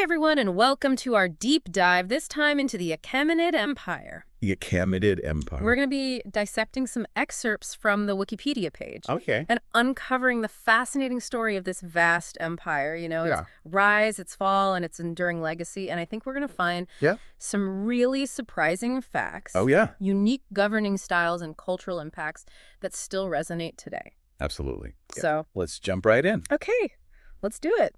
everyone, and welcome to our deep dive, this time into the Achaemenid Empire. The Achaemenid Empire. We're going to be dissecting some excerpts from the Wikipedia page. Okay. And uncovering the fascinating story of this vast empire, its rise, its fall, and its enduring legacy. And I think we're going to find some really surprising facts. Oh, yeah. Unique governing styles and cultural impacts that still resonate today. Absolutely. So let's jump right in. Okay, let's do it.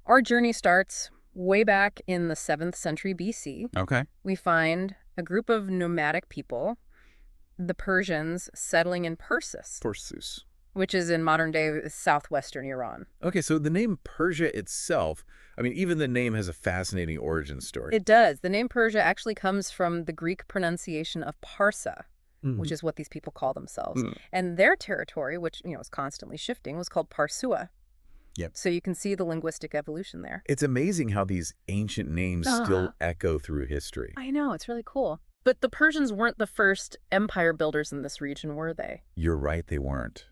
Our journey starts way back in the 7th century BC. Okay. We find a group of nomadic people, the Persians, settling in Persis, which is in modern-day southwestern Iran. Okay, so the name Persia itself, I mean, even the name has a fascinating origin story. It does. The name Persia actually comes from the Greek pronunciation of Parsa, which is what these people call themselves. And their territory, which, is constantly shifting, was called Parsua. Yep. So you can see the linguistic evolution there. It's amazing how these ancient names still echo through history. I know, it's really cool. But the Persians weren't the first empire builders in this region, were they? You're right, they weren't.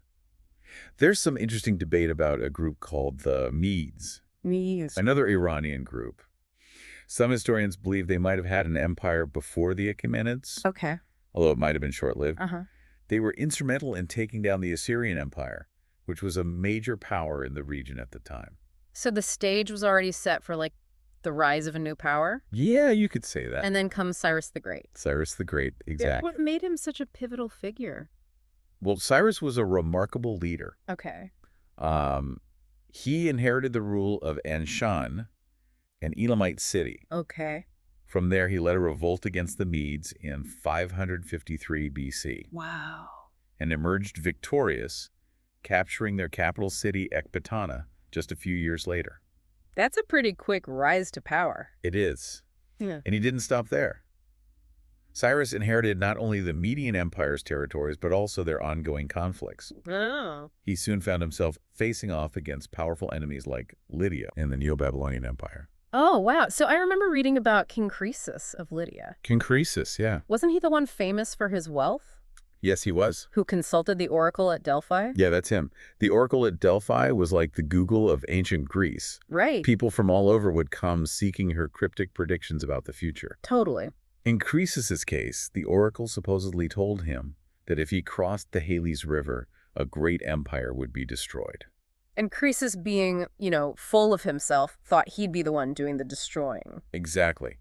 There's some interesting debate about a group called the Medes. Another Iranian group. Some historians believe they might have had an empire before the Achaemenids. Okay. Although it might have been short-lived. They were instrumental in taking down the Assyrian Empire, which was a major power in the region at the time. So the stage was already set for, the rise of a new power? Yeah, you could say that. And then comes Cyrus the Great. Cyrus the Great, exactly. What made him such a pivotal figure? Well, Cyrus was a remarkable leader. Okay. He inherited the rule of Anshan, an Elamite city. Okay. From there, he led a revolt against the Medes in 553 BC. Wow. And emerged victorious, capturing their capital city, Ecbatana, just a few years later. That's a pretty quick rise to power. It is. Yeah. And he didn't stop there. Cyrus inherited not only the Median Empire's territories, but also their ongoing conflicts. Oh. He soon found himself facing off against powerful enemies like Lydia in the Neo-Babylonian Empire. Oh, wow. So I remember reading about King Croesus of Lydia. King Croesus, yeah. Wasn't he the one famous for his wealth? Yes, he was. Who consulted the oracle at Delphi? Yeah, that's him. The oracle at Delphi was like the Google of ancient Greece. Right. People from all over would come seeking her cryptic predictions about the future. Totally. In Croesus's case, the oracle supposedly told him that if he crossed the Halys River, a great empire would be destroyed. And Croesus, being, full of himself, thought he'd be the one doing the destroying. Exactly.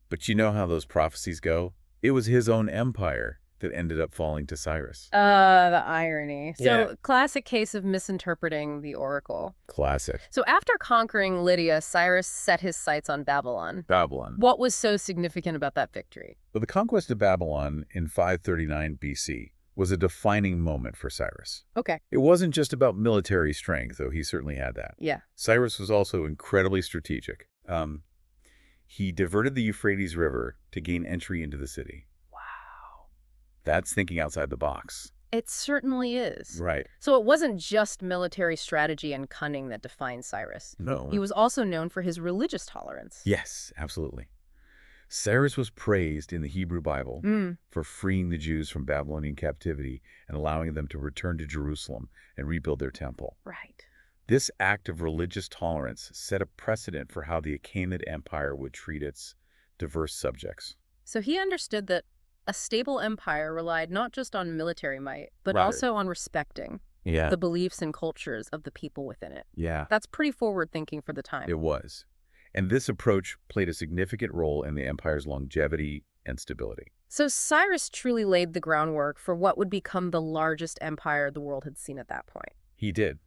But you know how those prophecies go? It was his own empire that ended up falling to Cyrus. The irony. So, classic case of misinterpreting the oracle. Classic. So after conquering Lydia, Cyrus set his sights on Babylon. What was so significant about that victory? Well, the conquest of Babylon in 539 BC was a defining moment for Cyrus. Okay. It wasn't just about military strength, though he certainly had that. Yeah. Cyrus was also incredibly strategic. He diverted the Euphrates River to gain entry into the city. Wow. That's thinking outside the box. It certainly is. Right. So it wasn't just military strategy and cunning that defined Cyrus. No. He was also known for his religious tolerance. Yes, absolutely. Cyrus was praised in the Hebrew Bible for freeing the Jews from Babylonian captivity and allowing them to return to Jerusalem and rebuild their temple. Right. This act of religious tolerance set a precedent for how the Achaemenid Empire would treat its diverse subjects. So he understood that a stable empire relied not just on military might, but also on respecting the beliefs and cultures of the people within it. Yeah. That's pretty forward-thinking for the time. It was. And this approach played a significant role in the empire's longevity and stability. So Cyrus truly laid the groundwork for what would become the largest empire the world had seen at that point. He did.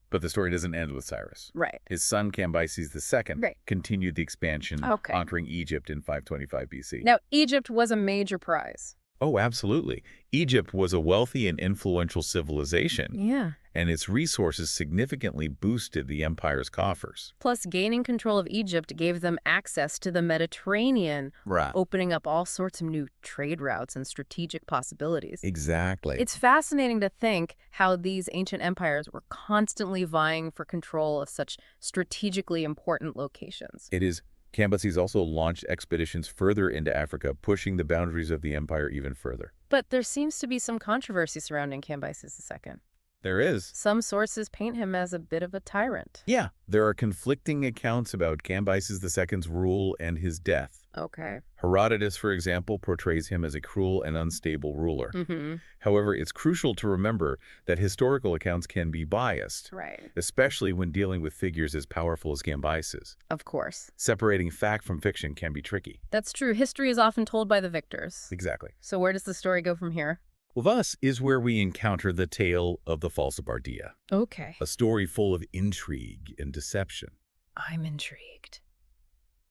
But the story doesn't end with Cyrus. Right. His son Cambyses II continued the expansion, conquering Egypt in 525 BC. Now, Egypt was a major prize. Oh, absolutely. Egypt was a wealthy and influential civilization. Yeah. And its resources significantly boosted the empire's coffers. Plus, gaining control of Egypt gave them access to the Mediterranean, opening up all sorts of new trade routes and strategic possibilities. Exactly. It's fascinating to think how these ancient empires were constantly vying for control of such strategically important locations. It is. Cambyses also launched expeditions further into Africa, pushing the boundaries of the empire even further. But there seems to be some controversy surrounding Cambyses II. There is. Some sources paint him as a bit of a tyrant. Yeah, there are conflicting accounts about Cambyses II's rule and his death. Okay. Herodotus, for example, portrays him as a cruel and unstable ruler. Mm-hmm. However, it's crucial to remember that historical accounts can be biased, Right. especially when dealing with figures as powerful as Cambyses. Of course. Separating fact from fiction can be tricky. That's true. History is often told by the victors. Exactly. So where does the story go from here? Well, thus is where we encounter the tale of the false Bardia. Okay. A story full of intrigue and deception. I'm intrigued.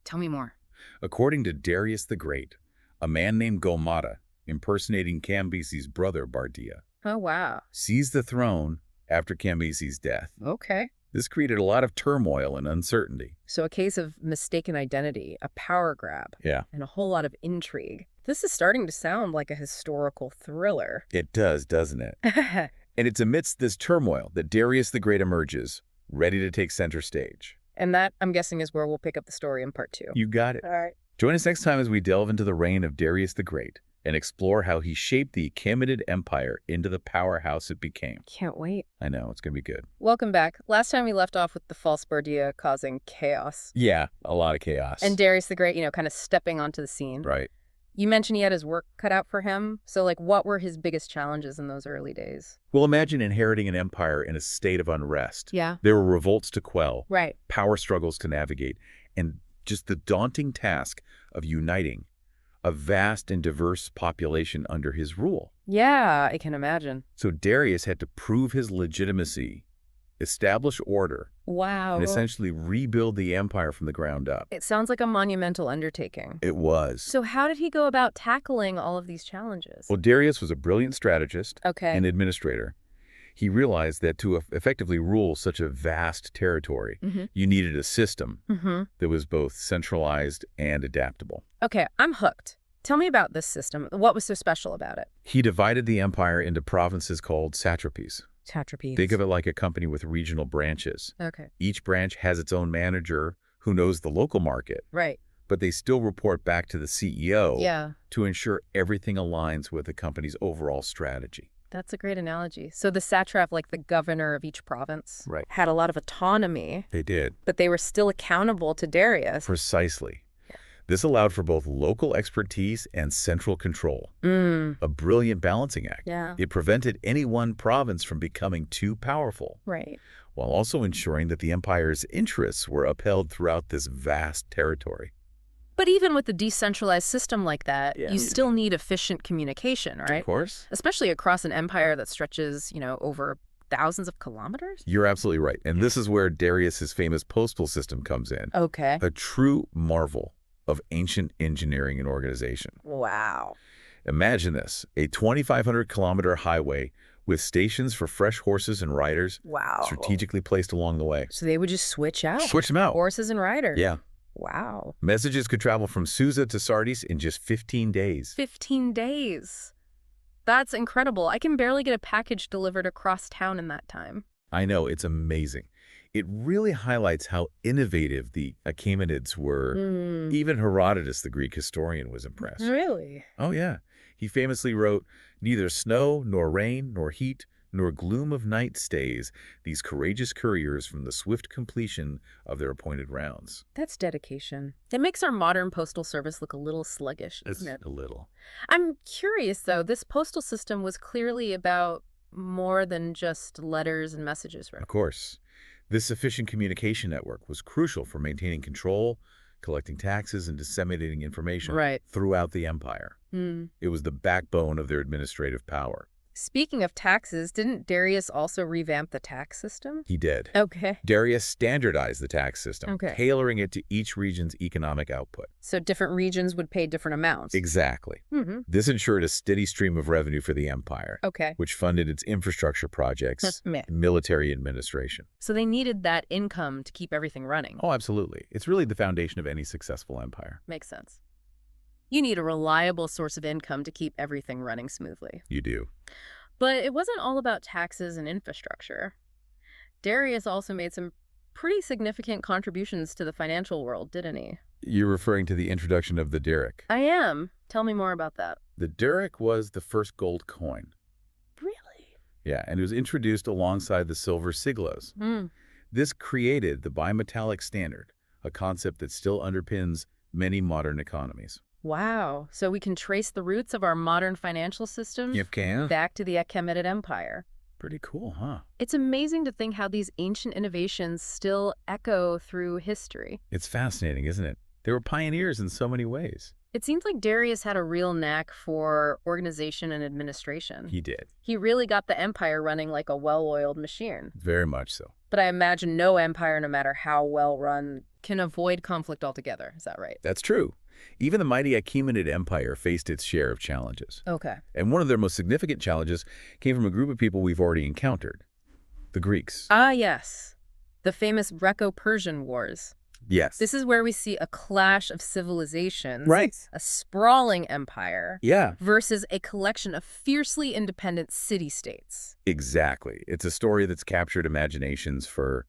Tell me more. According to Darius the Great, a man named Gomata, impersonating Cambyses' brother Bardia, Oh, wow. seized the throne after Cambyses' death. Okay. This created a lot of turmoil and uncertainty. So a case of mistaken identity, a power grab, Yeah. and a whole lot of intrigue. This is starting to sound like a historical thriller. It does, doesn't it? And it's amidst this turmoil that Darius the Great emerges, ready to take center stage. And that, I'm guessing, is where we'll pick up the story in part 2. You got it. All right. Join us next time as we delve into the reign of Darius the Great and explore how he shaped the Achaemenid Empire into the powerhouse it became. Can't wait. I know, it's going to be good. Welcome back. Last time we left off with the false Bardia causing chaos. Yeah, a lot of chaos. And Darius the Great, kind of stepping onto the scene. Right. You mentioned he had his work cut out for him. So, what were his biggest challenges in those early days? Well, imagine inheriting an empire in a state of unrest. Yeah. There were revolts to quell, Right. power struggles to navigate, and just the daunting task of uniting a vast and diverse population under his rule. Yeah, I can imagine. So Darius had to prove his legitimacy, establish order, Wow. and essentially rebuild the empire from the ground up. It sounds like a monumental undertaking. It was. So how did he go about tackling all of these challenges? Well, Darius was a brilliant strategist Okay. and administrator. He realized that to effectively rule such a vast territory, you needed a system that was both centralized and adaptable. Okay, I'm hooked. Tell me about this system. What was so special about it? He divided the empire into provinces called satrapies. Satrapies. Think of it like a company with regional branches. Okay. Each branch has its own manager who knows the local market, Right. but they still report back to the CEO Yeah. to ensure everything aligns with the company's overall strategy. That's a great analogy. So the satrap, like the governor of each province, Right. had a lot of autonomy, They did. but they were still accountable to Darius. Precisely. This allowed for both local expertise and central control. A brilliant balancing act. Yeah. It prevented any one province from becoming too powerful, Right. while also ensuring that the empire's interests were upheld throughout this vast territory. But even with a decentralized system like that, you still need efficient communication, right? Of course. Especially across an empire that stretches, over thousands of kilometers? You're absolutely right. And this is where Darius's famous postal system comes in. Okay. A true marvel of ancient engineering and organization. Wow. Imagine this, a 2,500-kilometer highway with stations for fresh horses and riders Wow. strategically placed along the way. So they would just switch out? Switch them out. Horses and riders? Yeah. Wow. Messages could travel from Susa to Sardis in just 15 days. 15 days. That's incredible. I can barely get a package delivered across town in that time. I know, it's amazing. It really highlights how innovative the Achaemenids were. Even Herodotus, the Greek historian, was impressed. Really? Oh, yeah. He famously wrote, "Neither snow, nor rain, nor heat, nor gloom of night stays these courageous couriers from the swift completion of their appointed rounds." That's dedication. It makes our modern postal service look a little sluggish, doesn't it? A little. I'm curious, though. This postal system was clearly about more than just letters and messages, right? Of course. This efficient communication network was crucial for maintaining control, collecting taxes, and disseminating information throughout the empire. It was the backbone of their administrative power. Speaking of taxes, didn't Darius also revamp the tax system? He did. Okay. Darius standardized the tax system, Okay. tailoring it to each region's economic output. So different regions would pay different amounts. Exactly. This ensured a steady stream of revenue for the empire, Okay. which funded its infrastructure projects and military administration. So they needed that income to keep everything running. Oh, absolutely. It's really the foundation of any successful empire. Makes sense. You need a reliable source of income to keep everything running smoothly. You do. But it wasn't all about taxes and infrastructure. Darius also made some pretty significant contributions to the financial world, didn't he? You're referring to the introduction of the daric. I am. Tell me more about that. The daric was the first gold coin. Really? Yeah, and it was introduced alongside the silver siglos. This created the bimetallic standard, a concept that still underpins many modern economies. Wow. So we can trace the roots of our modern financial system back to the Achaemenid Empire. Pretty cool, huh? It's amazing to think how these ancient innovations still echo through history. It's fascinating, isn't it? They were pioneers in so many ways. It seems like Darius had a real knack for organization and administration. He did. He really got the empire running like a well-oiled machine. Very much so. But I imagine no empire, no matter how well run, can avoid conflict altogether. Is that right? That's true. Even the mighty Achaemenid Empire faced its share of challenges. Okay. And one of their most significant challenges came from a group of people we've already encountered, the Greeks. Ah, yes. The famous Greco-Persian Wars. Yes. This is where we see a clash of civilizations. Right. A sprawling empire. Yeah. Versus a collection of fiercely independent city-states. Exactly. It's a story that's captured imaginations for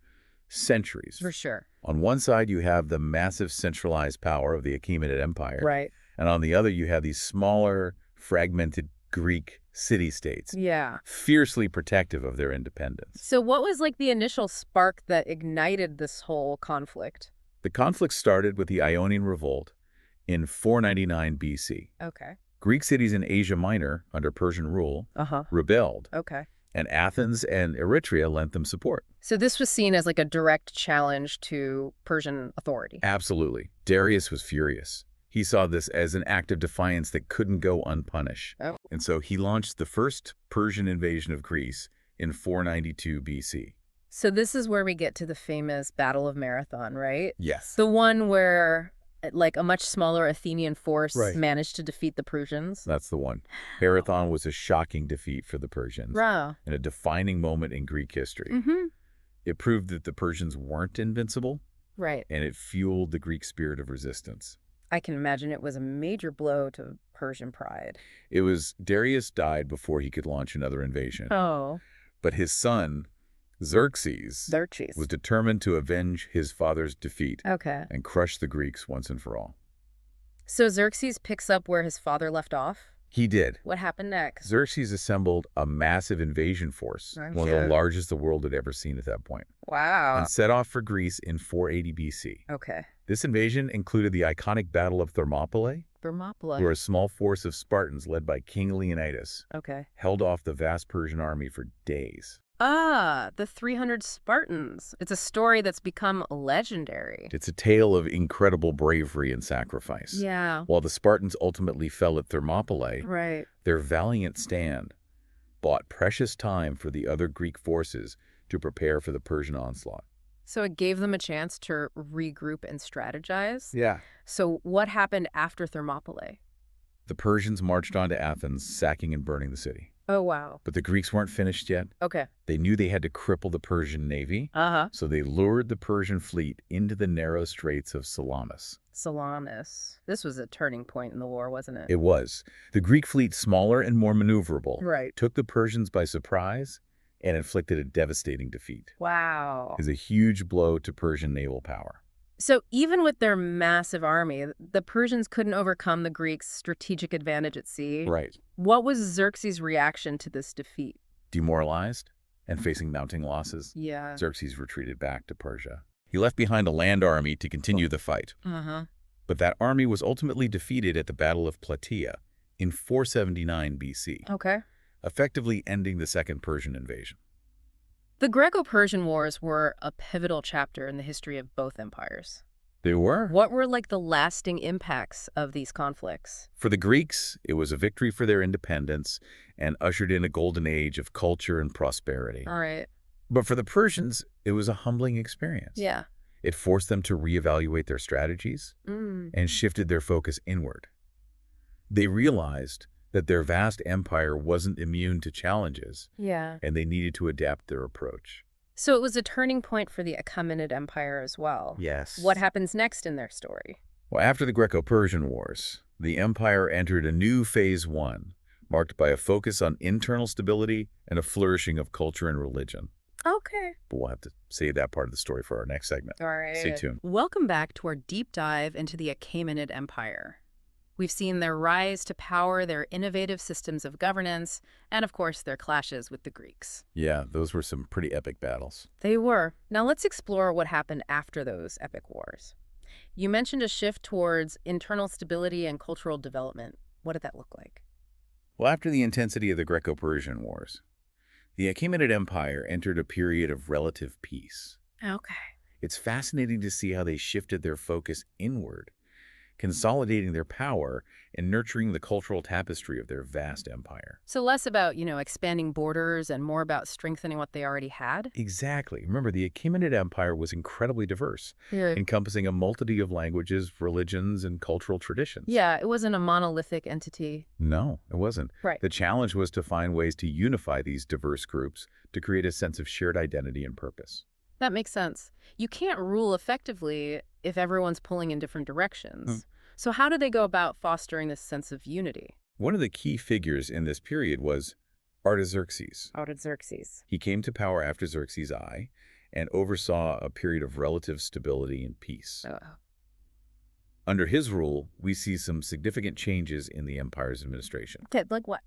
centuries. For sure. On one side, you have the massive centralized power of the Achaemenid Empire. Right. And on the other, you have these smaller, fragmented Greek city-states. Yeah. Fiercely protective of their independence. So what was like the initial spark that ignited this whole conflict? The conflict started with the Ionian Revolt in 499 BC. Okay. Greek cities in Asia Minor, under Persian rule, rebelled. Okay. And Athens and Eretria lent them support. So this was seen as like a direct challenge to Persian authority. Absolutely. Darius was furious. He saw this as an act of defiance that couldn't go unpunished. Oh. And so he launched the first Persian invasion of Greece in 492 BC. So this is where we get to the famous Battle of Marathon, right? Yes. The one where like a much smaller Athenian force managed to defeat the Persians. That's the one. Marathon was a shocking defeat for the Persians. Wow. And a defining moment in Greek history. It proved that the Persians weren't invincible. Right. And it fueled the Greek spirit of resistance. I can imagine it was a major blow to Persian pride. It was Darius died before he could launch another invasion. Oh. But his son, Xerxes was determined to avenge his father's defeat and crush the Greeks once and for all. So Xerxes picks up where his father left off? He did. What happened next? Xerxes assembled a massive invasion force, one of the largest the world had ever seen at that point. Wow. And set off for Greece in 480 BC. Okay. This invasion included the iconic Battle of Thermopylae, where a small force of Spartans led by King Leonidas held off the vast Persian army for days. Ah, the 300 Spartans. It's a story that's become legendary. It's a tale of incredible bravery and sacrifice. Yeah. While the Spartans ultimately fell at Thermopylae, their valiant stand bought precious time for the other Greek forces to prepare for the Persian onslaught. So it gave them a chance to regroup and strategize? Yeah. So what happened after Thermopylae? The Persians marched on to Athens, sacking and burning the city. Oh, wow. But the Greeks weren't finished yet. Okay. They knew they had to cripple the Persian navy, so they lured the Persian fleet into the narrow straits of Salamis. Salamis. This was a turning point in the war, wasn't it? It was. The Greek fleet, smaller and more maneuverable, took the Persians by surprise and inflicted a devastating defeat. Wow. It was a huge blow to Persian naval power. So even with their massive army, the Persians couldn't overcome the Greeks' strategic advantage at sea. Right. What was Xerxes' reaction to this defeat? Demoralized and facing mounting losses, Yeah. Xerxes retreated back to Persia. He left behind a land army to continue the fight. But that army was ultimately defeated at the Battle of Plataea in 479 BC. Okay. Effectively ending the Second Persian invasion. The Greco-Persian Wars were a pivotal chapter in the history of both empires. They were. What were like the lasting impacts of these conflicts? For the Greeks, it was a victory for their independence and ushered in a golden age of culture and prosperity. All right. But for the Persians, it was a humbling experience. Yeah. It forced them to reevaluate their strategies and shifted their focus inward. They realized that their vast empire wasn't immune to challenges, and they needed to adapt their approach. So it was a turning point for the Achaemenid Empire as well. Yes. What happens next in their story? Well, after the Greco-Persian Wars, the empire entered a new phase one, marked by a focus on internal stability and a flourishing of culture and religion. Okay. But we'll have to save that part of the story for our next segment. All right. Stay tuned. Welcome back to our deep dive into the Achaemenid Empire. We've seen their rise to power, their innovative systems of governance, and of course their clashes with the Greeks. Yeah, those were some pretty epic battles. They were. Now let's explore what happened after those epic wars. You mentioned a shift towards internal stability and cultural development. What did that look like? Well, after the intensity of the Greco-Persian Wars, the Achaemenid Empire entered a period of relative peace. Okay. It's fascinating to see how they shifted their focus inward, consolidating their power and nurturing the cultural tapestry of their vast empire. So less about, expanding borders and more about strengthening what they already had? Exactly. Remember, the Achaemenid Empire was incredibly diverse, encompassing a multitude of languages, religions, and cultural traditions. Yeah, it wasn't a monolithic entity. No, it wasn't. Right. The challenge was to find ways to unify these diverse groups to create a sense of shared identity and purpose. That makes sense. You can't rule effectively if everyone's pulling in different directions. So how do they go about fostering this sense of unity? One of the key figures in this period was Artaxerxes. Artaxerxes. He came to power after Xerxes I and oversaw a period of relative stability and peace. Under his rule, we see some significant changes in the empire's administration. Okay, like what?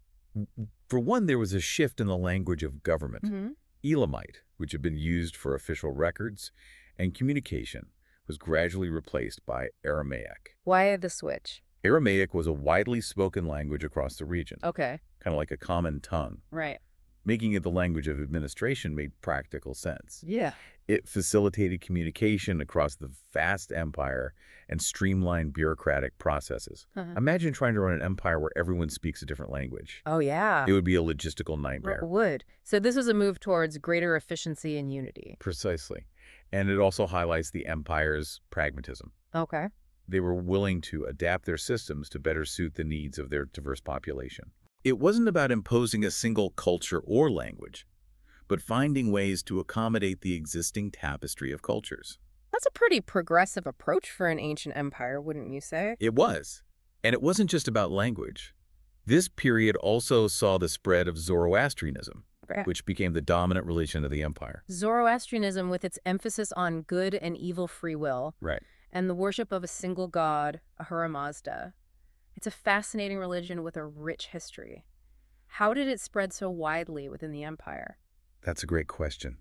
For one, there was a shift in the language of government. Elamite, which had been used for official records and communication, was gradually replaced by Aramaic. Why the switch? Aramaic was a widely spoken language across the region. Okay. Kind of like a common tongue. Right. Making it the language of administration made practical sense. Yeah. It facilitated communication across the vast empire and streamlined bureaucratic processes. Imagine trying to run an empire where everyone speaks a different language. Oh, yeah. It would be a logistical nightmare. It would. So this was a move towards greater efficiency and unity. Precisely. And it also highlights the empire's pragmatism. Okay. They were willing to adapt their systems to better suit the needs of their diverse population. It wasn't about imposing a single culture or language, but finding ways to accommodate the existing tapestry of cultures. That's a pretty progressive approach for an ancient empire, wouldn't you say? It was. And it wasn't just about language. This period also saw the spread of Zoroastrianism, which became the dominant religion of the empire. Zoroastrianism, with its emphasis on good and evil free will, and the worship of a single god, Ahura Mazda. It's a fascinating religion with a rich history. How did it spread so widely within the empire? That's a great question.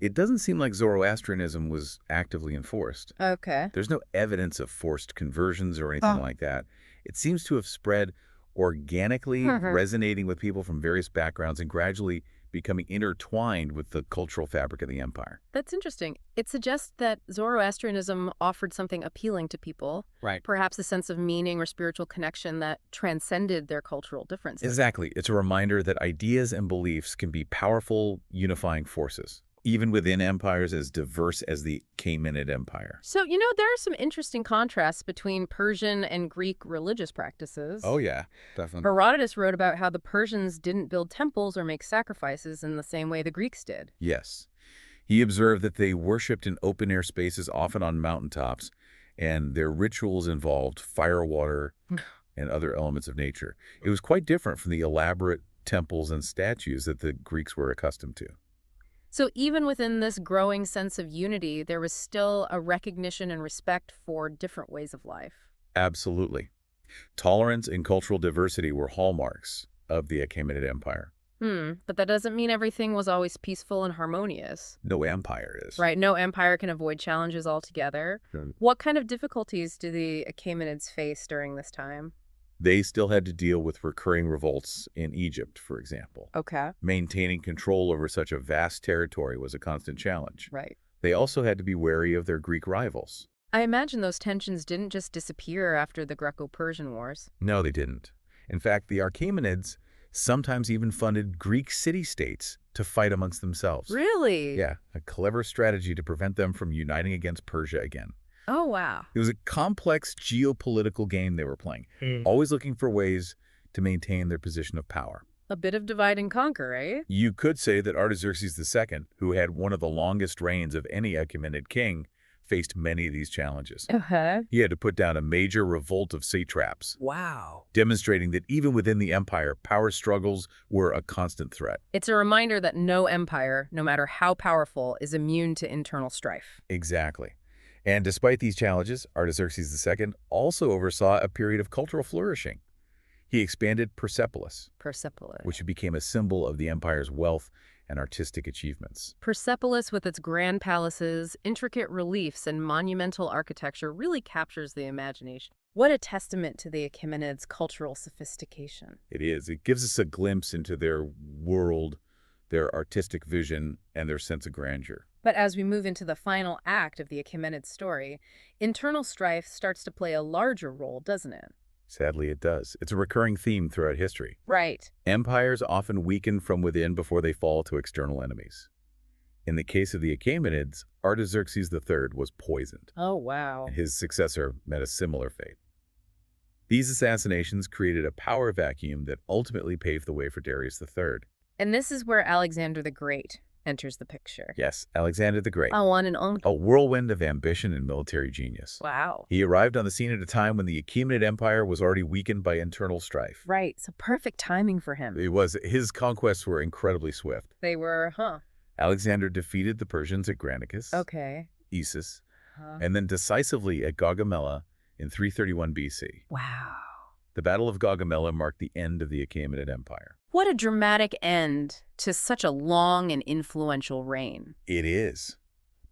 It doesn't seem like Zoroastrianism was actively enforced. Okay. There's no evidence of forced conversions or anything like that. It seems to have spread organically, resonating with people from various backgrounds and gradually becoming intertwined with the cultural fabric of the empire. That's interesting. It suggests that Zoroastrianism offered something appealing to people. Right. Perhaps a sense of meaning or spiritual connection that transcended their cultural differences. Exactly. It's a reminder that ideas and beliefs can be powerful, unifying forces, even within empires as diverse as the Achaemenid Empire. So, there are some interesting contrasts between Persian and Greek religious practices. Oh, yeah, definitely. Herodotus wrote about how the Persians didn't build temples or make sacrifices in the same way the Greeks did. Yes. He observed that they worshipped in open-air spaces, often on mountaintops, and their rituals involved fire, water, and other elements of nature. It was quite different from the elaborate temples and statues that the Greeks were accustomed to. So even within this growing sense of unity, there was still a recognition and respect for different ways of life. Absolutely. Tolerance and cultural diversity were hallmarks of the Achaemenid Empire. But that doesn't mean everything was always peaceful and harmonious. No empire is. Right, no empire can avoid challenges altogether. What kind of difficulties do the Achaemenids face during this time? They still had to deal with recurring revolts in Egypt, for example. Okay. Maintaining control over such a vast territory was a constant challenge. Right. They also had to be wary of their Greek rivals. I imagine those tensions didn't just disappear after the Greco-Persian Wars. No, they didn't. In fact, the Achaemenids sometimes even funded Greek city-states to fight amongst themselves. Really? Yeah, a clever strategy to prevent them from uniting against Persia again. Oh, wow. It was a complex geopolitical game they were playing, always looking for ways to maintain their position of power. A bit of divide and conquer, eh? You could say that Artaxerxes II, who had one of the longest reigns of any Achaemenid king, faced many of these challenges. He had to put down a major revolt of satraps. Wow. Demonstrating that even within the empire, power struggles were a constant threat. It's a reminder that no empire, no matter how powerful, is immune to internal strife. Exactly. And despite these challenges, Artaxerxes II also oversaw a period of cultural flourishing. He expanded Persepolis, which became a symbol of the empire's wealth and artistic achievements. Persepolis, with its grand palaces, intricate reliefs, and monumental architecture, really captures the imagination. What a testament to the Achaemenids' cultural sophistication. It is. It gives us a glimpse into their world, their artistic vision, and their sense of grandeur. But as we move into the final act of the Achaemenid story, internal strife starts to play a larger role, doesn't it? Sadly, it does. It's a recurring theme throughout history. Right. Empires often weaken from within before they fall to external enemies. In the case of the Achaemenids, Artaxerxes III was poisoned. Oh, wow. And his successor met a similar fate. These assassinations created a power vacuum that ultimately paved the way for Darius III. And this is where Alexander the Great enters the picture. Yes, Alexander the Great. One and only. A whirlwind of ambition and military genius. Wow. He arrived on the scene at a time when the Achaemenid Empire was already weakened by internal strife. Right, so perfect timing for him. It was. His conquests were incredibly swift. They were, Alexander defeated the Persians at Granicus, Issus, and then decisively at Gaugamela in 331 BC. Wow. The Battle of Gaugamela marked the end of the Achaemenid Empire. What a dramatic end to such a long and influential reign. It is.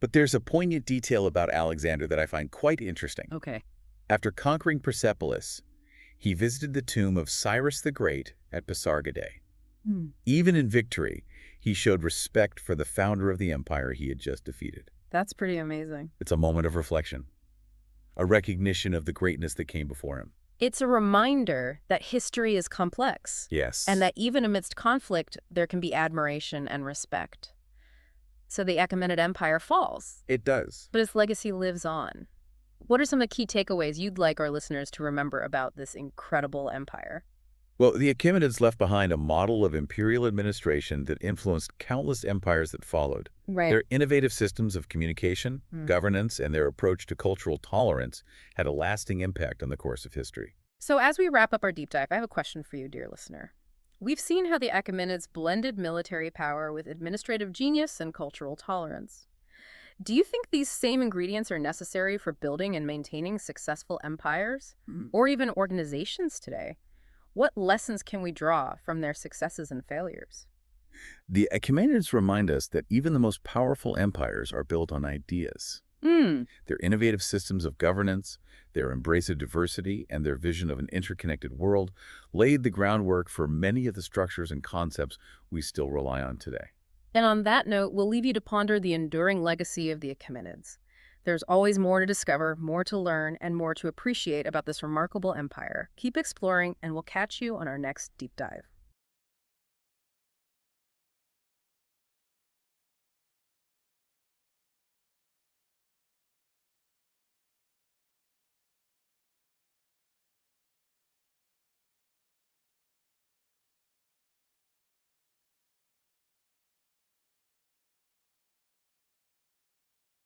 But there's a poignant detail about Alexander that I find quite interesting. Okay. After conquering Persepolis, he visited the tomb of Cyrus the Great at Pasargadae. Even in victory, he showed respect for the founder of the empire he had just defeated. That's pretty amazing. It's a moment of reflection, a recognition of the greatness that came before him. It's a reminder that history is complex. Yes. And that even amidst conflict, there can be admiration and respect. So the Achaemenid Empire falls. It does. But its legacy lives on. What are some of the key takeaways you'd like our listeners to remember about this incredible empire? Well, the Achaemenids left behind a model of imperial administration that influenced countless empires that followed. Right. Their innovative systems of communication, governance, and their approach to cultural tolerance had a lasting impact on the course of history. So as we wrap up our deep dive, I have a question for you, dear listener. We've seen how the Achaemenids blended military power with administrative genius and cultural tolerance. Do you think these same ingredients are necessary for building and maintaining successful empires, or even organizations today? What lessons can we draw from their successes and failures? The Achaemenids remind us that even the most powerful empires are built on ideas. Their innovative systems of governance, their embrace of diversity, and their vision of an interconnected world laid the groundwork for many of the structures and concepts we still rely on today. And on that note, we'll leave you to ponder the enduring legacy of the Achaemenids. There's always more to discover, more to learn, and more to appreciate about this remarkable empire. Keep exploring, and we'll catch you on our next deep dive.